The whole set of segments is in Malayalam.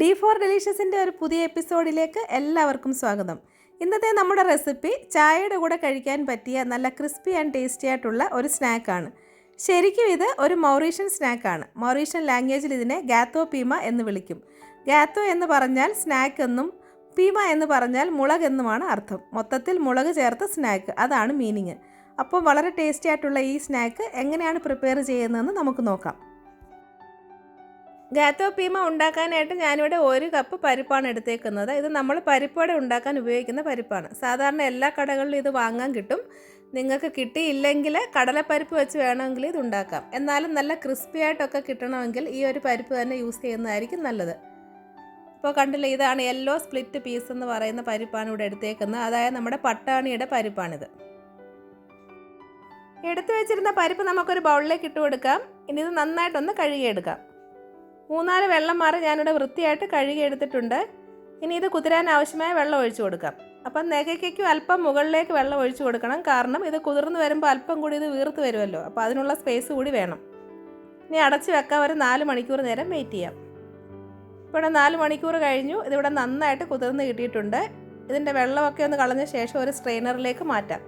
ഡി ഫോർ ഡെലീഷ്യസിൻ്റെ ഒരു പുതിയ എപ്പിസോഡിലേക്ക് എല്ലാവർക്കും സ്വാഗതം. ഇന്നത്തെ നമ്മുടെ റെസിപ്പി ചായയുടെ കൂടെ കഴിക്കാൻ പറ്റിയ നല്ല ക്രിസ്പി ആൻഡ് ടേസ്റ്റി ആയിട്ടുള്ള ഒരു സ്നാക്കാണ്. ശരിക്കും ഇത് ഒരു മൗറീഷ്യൻ സ്നാക്കാണ്. മൗറീഷ്യൻ ലാംഗ്വേജിൽ ഇതിനെ ഗാത്തോ പീമ എന്ന് വിളിക്കും. ഗാത്തോ എന്ന് പറഞ്ഞാൽ സ്നാക്ക് എന്നും പീമ എന്ന് പറഞ്ഞാൽ മുളക് എന്നുമാണ് അർത്ഥം. മൊത്തത്തിൽ മുളക് ചേർത്ത സ്നാക്ക്, അതാണ് മീനിങ്. അപ്പോൾ വളരെ ടേസ്റ്റി ആയിട്ടുള്ള ഈ സ്നാക്ക് എങ്ങനെയാണ് പ്രിപ്പയർ ചെയ്യുന്നതെന്ന് നമുക്ക് നോക്കാം. ഗാത്തോ പീമ ഉണ്ടാക്കാനായിട്ട് ഞാനിവിടെ 1 കപ്പ് പരിപ്പാണ് എടുത്തേക്കുന്നത്. ഇത് നമ്മൾ പരിപ്പോടെ ഉണ്ടാക്കാൻ ഉപയോഗിക്കുന്ന പരിപ്പാണ്. സാധാരണ എല്ലാ കടകളിലും ഇത് വാങ്ങാൻ കിട്ടും. നിങ്ങൾക്ക് കിട്ടിയില്ലെങ്കിൽ കടലപ്പരിപ്പ് വെച്ച് വേണമെങ്കിൽ ഇത് ഉണ്ടാക്കാം. എന്നാലും നല്ല ക്രിസ്പി ആയിട്ടൊക്കെ കിട്ടണമെങ്കിൽ ഈ ഒരു പരിപ്പ് തന്നെ യൂസ് ചെയ്യുന്നതായിരിക്കും നല്ലത്. ഇപ്പോൾ കണ്ടില്ല, ഇതാണ് യെല്ലോ സ്പ്ലിറ്റ് പീസ് എന്ന് പറയുന്ന പരിപ്പാണ് ഇവിടെ എടുത്തേക്കുന്നത്. അതായത് നമ്മുടെ പട്ടാണിയുടെ പരിപ്പാണിത്. എടുത്തു വെച്ചിരുന്ന പരിപ്പ് നമുക്കൊരു ബൗളിലേക്ക് ഇട്ട് കൊടുക്കാം. ഇനി ഇത് നന്നായിട്ടൊന്ന് കഴുകിയെടുക്കാം. 3-4 വെള്ളം മാറി ഞാനിവിടെ വൃത്തിയായിട്ട് കഴുകി എടുത്തിട്ടുണ്ട്. ഇനി ഇത് കുതിരാൻ ആവശ്യമായ വെള്ളം ഒഴിച്ചു കൊടുക്കാം. അപ്പം നെകയ്ക്കും അല്പം മുകളിലേക്ക് വെള്ളം ഒഴിച്ചു കൊടുക്കണം. കാരണം ഇത് കുതിർന്ന് വരുമ്പോൾ അല്പം കൂടി ഇത് വീർത്ത് വരുമല്ലോ. അപ്പോൾ അതിനുള്ള സ്പേസ് കൂടി വേണം. ഇനി അടച്ച് വെക്കാൻ ഒരു 4 മണിക്കൂർ നേരം വെയിറ്റ് ചെയ്യാം. ഇപ്പോൾ ഇവിടെ 4 മണിക്കൂർ കഴിഞ്ഞു. ഇതിവിടെ നന്നായിട്ട് കുതിർന്ന് കിട്ടിയിട്ടുണ്ട്. ഇതിൻ്റെ വെള്ളമൊക്കെ ഒന്ന് കളഞ്ഞ ശേഷം ഒരു സ്ട്രെയിനറിലേക്ക് മാറ്റാം.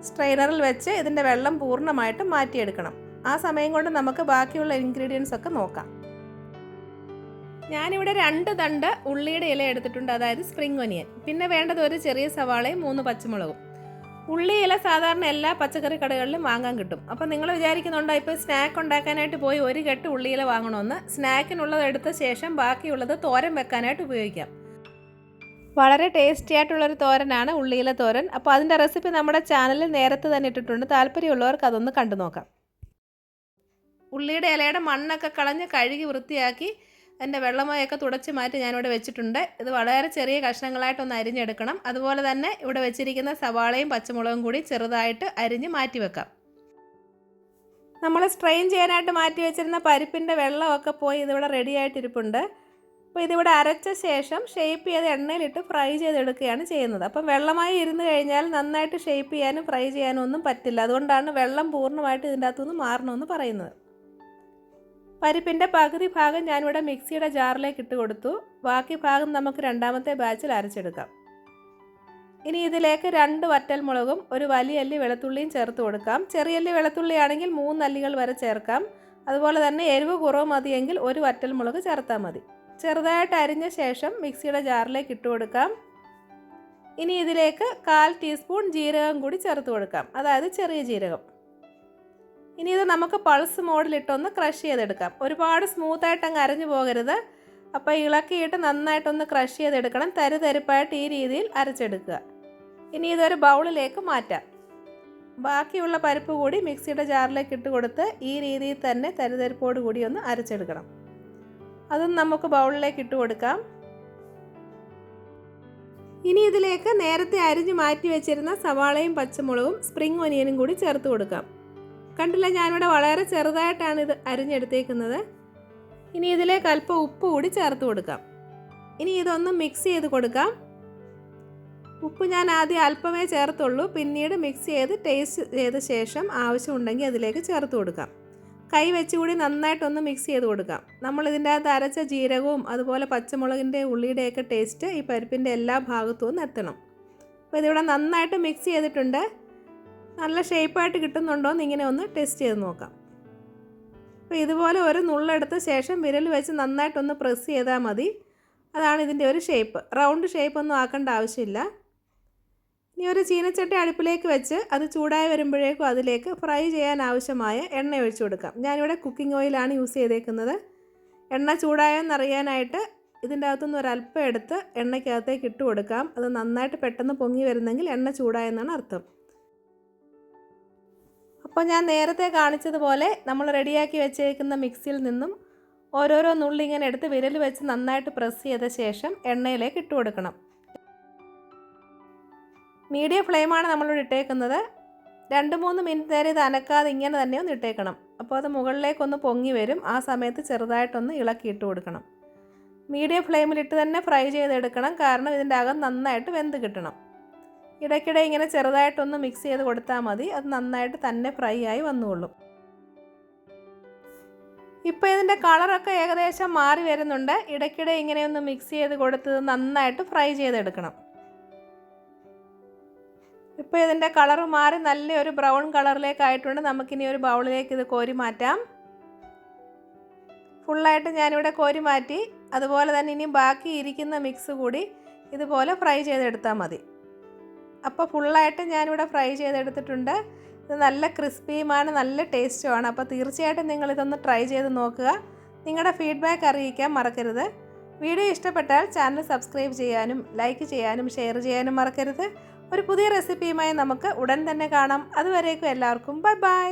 സ്ട്രെയിനറിൽ വെച്ച് ഇതിൻ്റെ വെള്ളം പൂർണ്ണമായിട്ടും മാറ്റിയെടുക്കണം. ആ സമയം കൊണ്ട് നമുക്ക് ബാക്കിയുള്ള ഇൻഗ്രീഡിയൻസ് ഒക്കെ നോക്കാം. ഞാനിവിടെ 2 തണ്ട് ഉള്ളിയുടെ ഇല എടുത്തിട്ടുണ്ട്, അതായത് സ്പ്രിംഗ് ഒനിയൻ. പിന്നെ വേണ്ടത് ഒരു ചെറിയ സവാളയും 3 പച്ചമുളകും. ഉള്ളി ഇല സാധാരണ എല്ലാ പച്ചക്കറി കടകളിലും വാങ്ങാൻ കിട്ടും. അപ്പം നിങ്ങൾ വിചാരിക്കുന്നുണ്ടോ ഇപ്പോൾ സ്നാക്ക് ഉണ്ടാക്കാനായിട്ട് പോയി 1 കെട്ട് ഉള്ളിയില വാങ്ങണമെന്ന്? സ്നാക്കിനുള്ളത് എടുത്ത ശേഷം ബാക്കിയുള്ളത് തോരൻ വെക്കാനായിട്ട് ഉപയോഗിക്കാം. വളരെ ടേസ്റ്റി ആയിട്ടുള്ളൊരു തോരനാണ് ഉള്ളിയില തോരൻ. അപ്പോൾ അതിൻ്റെ റെസിപ്പി നമ്മുടെ ചാനലിൽ നേരത്തെ തന്നെ ഇട്ടിട്ടുണ്ട്. താല്പര്യമുള്ളവർക്ക് അതൊന്ന് കണ്ടു നോക്കാം. ഉള്ളിയുടെ ഇലയുടെ മണ്ണൊക്കെ കളഞ്ഞ് കഴുകി വൃത്തിയാക്കി അതിൻ്റെ വെള്ളമയൊക്കെ തുടച്ച് മാറ്റി ഞാനിവിടെ വെച്ചിട്ടുണ്ട്. ഇത് വളരെ ചെറിയ കഷ്ണങ്ങളായിട്ടൊന്ന് അരിഞ്ഞെടുക്കണം. അതുപോലെ തന്നെ ഇവിടെ വെച്ചിരിക്കുന്ന സവാളയും പച്ചമുളകും കൂടി ചെറുതായിട്ട് അരിഞ്ഞ് മാറ്റി വെക്കാം. നമ്മൾ സ്ട്രെയിൻ ചെയ്യാനായിട്ട് മാറ്റി വെച്ചിരുന്ന പരിപ്പിൻ്റെ വെള്ളമൊക്കെ പോയി ഇതിവിടെ റെഡി ആയിട്ടിരിപ്പുണ്ട്. അപ്പോൾ ഇതിവിടെ അരച്ച ശേഷം ഷേപ്പ് ചെയ്ത് എണ്ണയിലിട്ട് ഫ്രൈ ചെയ്തെടുക്കുകയാണ് ചെയ്യുന്നത്. അപ്പം വെള്ളമായി ഇരുന്ന് കഴിഞ്ഞാൽ നന്നായിട്ട് ഷേപ്പ് ചെയ്യാനും ഫ്രൈ ചെയ്യാനും ഒന്നും പറ്റില്ല. അതുകൊണ്ടാണ് വെള്ളം പൂർണ്ണമായിട്ട് ഇതിൻ്റെ അകത്തുനിന്ന് മാറണമെന്ന് പറയുന്നത്. പരിപ്പിൻ്റെ പകുതി ഭാഗം ഞാനിവിടെ മിക്സിയുടെ ജാറിലേക്ക് ഇട്ട് കൊടുത്തു. ബാക്കി ഭാഗം നമുക്ക് രണ്ടാമത്തെ ബാച്ചിൽ അരച്ചെടുക്കാം. ഇനി ഇതിലേക്ക് 2 വറ്റൽമുളകും ഒരു വലിയ അല്ലി വെളുത്തുള്ളിയും ചേർത്ത് കൊടുക്കാം. ചെറിയ അല്ലി വെളുത്തുള്ളി ആണെങ്കിൽ 3 അല്ലികൾ വരെ ചേർക്കാം. അതുപോലെ തന്നെ എരിവ് കുറവ് മതിയെങ്കിൽ 1 വറ്റൽമുളക് ചേർത്താൽ മതി. ചെറുതായിട്ട് അരിഞ്ഞ ശേഷം മിക്സിയുടെ ജാറിലേക്ക് ഇട്ട് കൊടുക്കാം. ഇനി ഇതിലേക്ക് 1/4 ടീസ്പൂൺ ജീരകം കൂടി ചേർത്ത് കൊടുക്കാം, അതായത് ചെറിയ ജീരകം. ഇനി ഇത് നമുക്ക് പൾസ് മോഡിലിട്ടൊന്ന് ക്രഷ് ചെയ്തെടുക്കാം. ഒരുപാട് സ്മൂത്തായിട്ട് അങ്ങ് അരഞ്ഞു പോകരുത്. അപ്പോൾ ഇളക്കിയിട്ട് നന്നായിട്ടൊന്ന് ക്രഷ് ചെയ്തെടുക്കണം. തരിതരിപ്പായിട്ട് ഈ രീതിയിൽ അരച്ചെടുക്കുക. ഇനി ഇതൊരു ബൗളിലേക്ക് മാറ്റാം. ബാക്കിയുള്ള പരിപ്പ് കൂടി മിക്സിയുടെ ജാറിലേക്ക് ഇട്ട് കൊടുത്ത് ഈ രീതിയിൽ തന്നെ തരിതരിപ്പോട് കൂടി ഒന്ന് അരച്ചെടുക്കണം. അതും നമുക്ക് ബൗളിലേക്ക് ഇട്ട് കൊടുക്കാം. ഇനി ഇതിലേക്ക് നേരത്തെ അരിഞ്ഞ് മാറ്റി വെച്ചിരുന്ന സവാളയും പച്ചമുളകും സ്പ്രിംഗ് ഒനിയനും കൂടി ചേർത്ത് കൊടുക്കാം. കണ്ടില്ല, ഞാനിവിടെ വളരെ ചെറുതായിട്ടാണ് ഇത് അരിഞ്ഞെടുത്തേക്കുന്നത്. ഇനി ഇതിലേക്ക് അല്പം ഉപ്പ് കൂടി ചേർത്ത് കൊടുക്കാം. ഇനി ഇതൊന്ന് മിക്സ് ചെയ്ത് കൊടുക്കാം. ഉപ്പ് ഞാൻ ആദ്യം അല്പമേ ചേർത്തുള്ളൂ. പിന്നീട് മിക്സ് ചെയ്ത് ടേസ്റ്റ് ചെയ്ത ശേഷം ആവശ്യമുണ്ടെങ്കിൽ അതിലേക്ക് ചേർത്ത് കൊടുക്കാം. കൈ വെച്ചുകൂടി നന്നായിട്ടൊന്ന് മിക്സ് ചെയ്ത് കൊടുക്കാം. നമ്മൾ ഇതിൻ്റെ അകത്ത് അരച്ച ജീരകവും അതുപോലെ പച്ചമുളകിൻ്റെ ഉള്ളിയുടെയൊക്കെ ടേസ്റ്റ് ഈ പരിപ്പിൻ്റെ എല്ലാ ഭാഗത്തും ഒന്ന് എത്തണം. അപ്പോൾ ഇതിവിടെ നന്നായിട്ട് മിക്സ് ചെയ്തിട്ടുണ്ട്. നല്ല ഷേപ്പായിട്ട് കിട്ടുന്നുണ്ടോ എന്ന് ഇങ്ങനെ ഒന്ന് ടെസ്റ്റ് ചെയ്ത് നോക്കാം. അപ്പോൾ ഇതുപോലെ ഒരു നുള്ളെടുത്ത ശേഷം വിരൽ വെച്ച് നന്നായിട്ടൊന്ന് പ്രസ് ചെയ്താൽ മതി. അതാണ് ഇതിൻ്റെ ഒരു ഷേപ്പ്. റൗണ്ട് ഷേപ്പൊന്നും ആക്കേണ്ട ആവശ്യമില്ല. ഇനി ഒരു ചീനച്ചട്ടി അടുപ്പിലേക്ക് വെച്ച് അത് ചൂടായി വരുമ്പോഴേക്കും അതിലേക്ക് ഫ്രൈ ചെയ്യാൻ ആവശ്യമായ എണ്ണ ഒഴിച്ചു കൊടുക്കാം. ഞാനിവിടെ കുക്കിംഗ് ഓയിലാണ് യൂസ് ചെയ്തേക്കുന്നത്. എണ്ണ ചൂടായെന്നറിയാനായിട്ട് ഇതിൻ്റെ അകത്തുനിന്ന് ഒരല്പം എടുത്ത് എണ്ണയ്ക്കകത്തേക്ക് ഇട്ട് കൊടുക്കാം. അത് നന്നായിട്ട് പെട്ടെന്ന് പൊങ്ങി വരുന്നെങ്കിൽ എണ്ണ ചൂടായെന്നാണ് അർത്ഥം. അപ്പോൾ ഞാൻ നേരത്തെ കാണിച്ചതുപോലെ നമ്മൾ റെഡിയാക്കി വെച്ചേക്കുന്ന മിക്സിയിൽ നിന്നും ഓരോരോ നുള്ളി ഇങ്ങനെ എടുത്ത് വിരൽ വെച്ച് നന്നായിട്ട് പ്രസ് ചെയ്ത ശേഷം എണ്ണയിലേക്ക് ഇട്ട് കൊടുക്കണം. മീഡിയം ഫ്ലെയിമാണ് നമ്മളിവിടെ ഇട്ടേക്കുന്നത്. 2-3 മിനിറ്റ് നേരം ഇത് അനക്കാതെ ഇങ്ങനെ തന്നെ ഒന്ന് ഇട്ടേക്കണം. അപ്പോൾ അത് മുകളിലേക്കൊന്ന് പൊങ്ങി വരും. ആ സമയത്ത് ചെറുതായിട്ടൊന്ന് ഇളക്കിയിട്ട് കൊടുക്കണം. മീഡിയം ഫ്ലെയിമിലിട്ട് തന്നെ ഫ്രൈ ചെയ്തെടുക്കണം. കാരണം ഇതിൻ്റെ അകം നന്നായിട്ട് വെന്ത് കിട്ടണം. ഇടയ്ക്കിടെ ഇങ്ങനെ ചെറുതായിട്ടൊന്ന് മിക്സ് ചെയ്ത് കൊടുത്താൽ മതി. അത് നന്നായിട്ട് തന്നെ ഫ്രൈ ആയി വന്നുകൊള്ളും. ഇപ്പോൾ ഇതിൻ്റെ കളറൊക്കെ ഏകദേശം മാറി വരുന്നുണ്ട്. ഇടയ്ക്കിടെ ഇങ്ങനെയൊന്ന് മിക്സ് ചെയ്ത് കൊടുത്ത് നന്നായിട്ട് ഫ്രൈ ചെയ്തെടുക്കണം. ഇപ്പോൾ ഇതിൻ്റെ കളർ മാറി നല്ലൊരു ബ്രൗൺ കളറിലേക്കായിട്ടുണ്ട്. നമുക്കിനി ഒരു ബൗളിലേക്ക് ഇത് കോരി മാറ്റാം. ഫുള്ളായിട്ട് ഞാനിവിടെ കോരി മാറ്റി. അതുപോലെ തന്നെ ഇനി ബാക്കി ഇരിക്കുന്ന മിക്സ് കൂടി ഇതുപോലെ ഫ്രൈ ചെയ്തെടുത്താൽ മതി. അപ്പോൾ ഫുള്ളായിട്ട് ഞാനിവിടെ ഫ്രൈ ചെയ്തെടുത്തിട്ടുണ്ട്. ഇത് നല്ല ക്രിസ്പിയുമാണ്, നല്ല ടേസ്റ്റുമാണ്. അപ്പോൾ തീർച്ചയായിട്ടും നിങ്ങളിതൊന്ന് ട്രൈ ചെയ്ത് നോക്കുക. നിങ്ങളുടെ ഫീഡ്ബാക്ക് അറിയിക്കാൻ മറക്കരുത്. വീഡിയോ ഇഷ്ടപ്പെട്ടാൽ ചാനൽ സബ്സ്ക്രൈബ് ചെയ്യാനും ലൈക്ക് ചെയ്യാനും ഷെയർ ചെയ്യാനും മറക്കരുത്. ഒരു പുതിയ റെസിപ്പിയുമായി നമുക്ക് ഉടൻ തന്നെ കാണാം. അതുവരേക്കും എല്ലാവർക്കും ബൈ ബൈ.